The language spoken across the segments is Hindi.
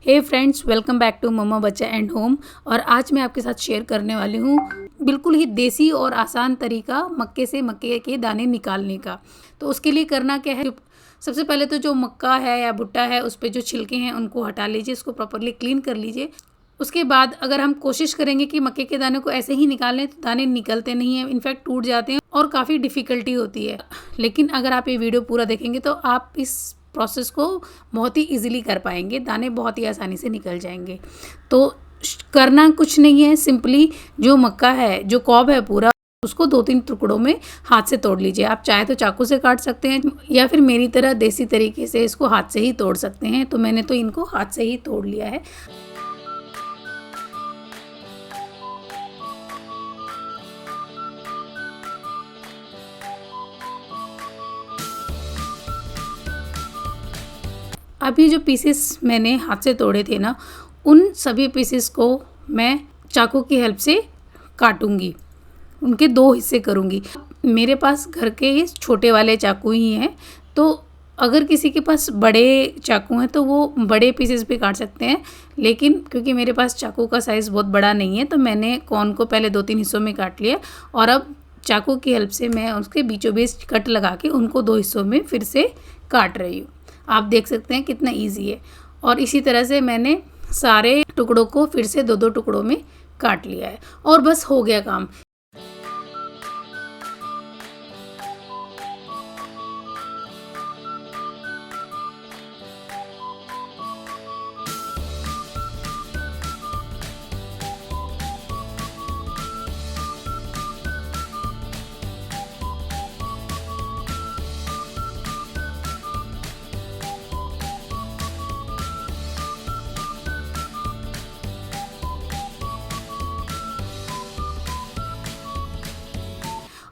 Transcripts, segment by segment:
Hey friends, welcome back to Mumma Bachcha and home. और आज मैं आपके साथ शेयर करने वाली हूँ बिल्कुल ही देसी और आसान तरीका मक्के से मक्के के दाने निकालने का। तो उसके लिए करना क्या है, सबसे पहले तो जो मक्का है या भुट्टा है उस पर जो छिलके हैं उनको हटा लीजिए, इसको प्रॉपरली क्लीन कर लीजिए। उसके बाद अगर हम कोशिश करेंगे कि मक्के के दाने को ऐसे ही निकालें तो दाने निकलते नहीं हैं, इनफैक्ट टूट जाते हैं और काफ़ी डिफ़िकल्टी होती है। लेकिन अगर आप ये वीडियो पूरा देखेंगे तो आप इस प्रोसेस को बहुत ही इजीली कर पाएंगे, दाने बहुत ही आसानी से निकल जाएंगे। तो करना कुछ नहीं है, सिंपली जो मक्का है, जो कॉब है पूरा, उसको 2-3 टुकड़ों में हाथ से तोड़ लीजिए। आप चाहे तो चाकू से काट सकते हैं या फिर मेरी तरह देसी तरीके से इसको हाथ से ही तोड़ सकते हैं। तो मैंने तो इनको हाथ से ही तोड़ लिया है। अब ये जो पीसेस मैंने हाथ से तोड़े थे ना, उन सभी पीसेस को मैं चाकू की हेल्प से काटूंगी, उनके 2 हिस्से करूंगी। मेरे पास घर के ये छोटे वाले चाकू ही हैं, तो अगर किसी के पास बड़े चाकू हैं तो वो बड़े पीसेस भी काट सकते हैं। लेकिन क्योंकि मेरे पास चाकू का साइज़ बहुत बड़ा नहीं है, तो मैंने कॉर्न को पहले 2-3 हिस्सों में काट लिया और अब चाकू की हेल्प से मैं उसके बीचों बीच कट लगा के उनको 2 हिस्सों में फिर से काट रही हूँ। आप देख सकते हैं कितना इजी है। और इसी तरह से मैंने सारे टुकड़ों को फिर से 2-2 टुकड़ों में काट लिया है और बस हो गया काम।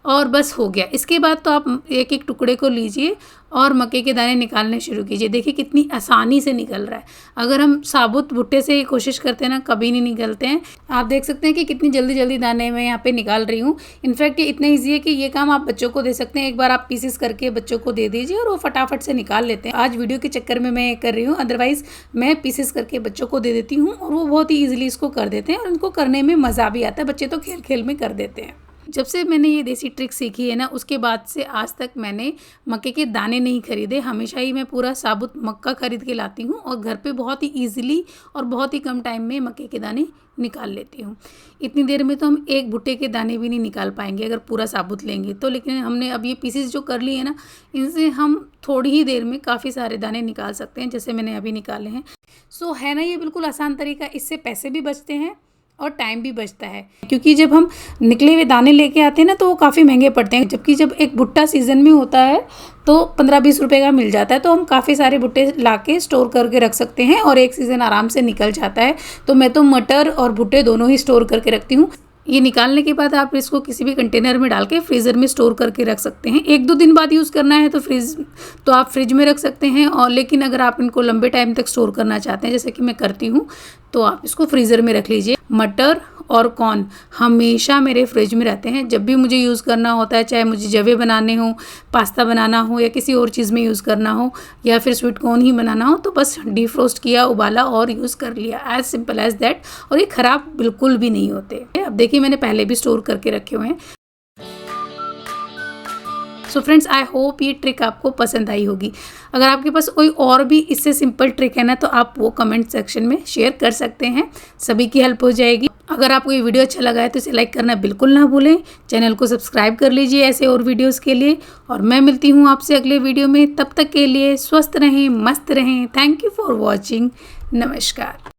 और बस हो गया। इसके बाद तो आप एक एक टुकड़े को लीजिए और मक्के के दाने निकालने शुरू कीजिए। देखिए कितनी आसानी से निकल रहा है। अगर हम साबुत भुट्टे से कोशिश करते हैं ना, कभी नहीं निकलते हैं। आप देख सकते हैं कि कितनी जल्दी जल्दी दाने मैं यहाँ पे निकाल रही हूँ। इनफैक्ट ये इतना ईजी है कि ये काम आप बच्चों को दे सकते हैं। एक बार आप पीसेस करके बच्चों को दे दीजिए और वो फटाफट से निकाल लेते हैं। आज वीडियो के चक्कर में मैं कर रही हूँ, अदरवाइज़ मैं पीसेस करके बच्चों को दे देती हूँ और वो बहुत ही ईजिली इसको कर देते हैं और उनको करने में मज़ा भी आता है। बच्चे तो खेल खेल में कर देते हैं। जब से मैंने ये देसी ट्रिक सीखी है ना, उसके बाद से आज तक मैंने मक्के के दाने नहीं खरीदे। हमेशा ही मैं पूरा साबुत मक्का खरीद के लाती हूँ और घर पे बहुत ही ईजिली और बहुत ही कम टाइम में मक्के के दाने निकाल लेती हूँ। इतनी देर में तो हम एक भुट्टे के दाने भी नहीं निकाल पाएंगे अगर पूरा साबुत लेंगे तो। लेकिन हमने अब ये पीसेस जो कर लिए हैं ना, इनसे हम थोड़ी ही देर में काफ़ी सारे दाने निकाल सकते हैं, जैसे मैंने अभी निकाले हैं। सो है ना ये बिल्कुल आसान तरीका। इससे पैसे भी बचते हैं और टाइम भी बचता है, क्योंकि जब हम निकले हुए दाने लेके आते हैं ना तो वो काफ़ी महंगे पड़ते हैं। जबकि जब एक भुट्टा सीज़न में होता है तो 15-20 रुपए का मिल जाता है, तो हम काफ़ी सारे भुट्टे लाके स्टोर करके रख सकते हैं और एक सीज़न आराम से निकल जाता है। तो मैं तो मटर और भुट्टे दोनों ही स्टोर करके रखती हूँ। ये निकालने के बाद आप इसको किसी भी कंटेनर में डाल के फ्रीज़र में स्टोर करके रख सकते हैं। 1-2 दिन बाद यूज़ करना है तो आप फ्रिज में रख सकते हैं। और लेकिन अगर आप इनको लंबे टाइम तक स्टोर करना चाहते हैं, जैसे कि मैं करती हूँ, तो आप इसको फ्रीज़र में रख लीजिए। मटर और कॉर्न हमेशा मेरे फ्रिज में रहते हैं। जब भी मुझे यूज़ करना होता है, चाहे मुझे जवे बनाने हो, पास्ता बनाना हो या किसी और चीज़ में यूज़ करना हो या फिर स्वीट कॉर्न ही बनाना हो, तो बस डीफ्रोस्ट किया, उबाला और यूज़ कर लिया। As simple as that. और ये ख़राब बिल्कुल भी नहीं होते। अब देखिए मैंने पहले भी स्टोर करके रखे हुए हैं। सो फ्रेंड्स, आई होप ये ट्रिक आपको पसंद आई होगी। अगर आपके पास कोई और भी इससे सिंपल ट्रिक है ना, तो आप वो कमेंट सेक्शन में शेयर कर सकते हैं, सभी की हेल्प हो जाएगी। अगर आपको ये वीडियो अच्छा लगा है तो इसे लाइक करना बिल्कुल ना भूलें। चैनल को सब्सक्राइब कर लीजिए ऐसे और वीडियोस के लिए। और मैं मिलती हूँ आपसे अगले वीडियो में। तब तक के लिए स्वस्थ रहें, मस्त रहें। Thank you for watching. नमस्कार।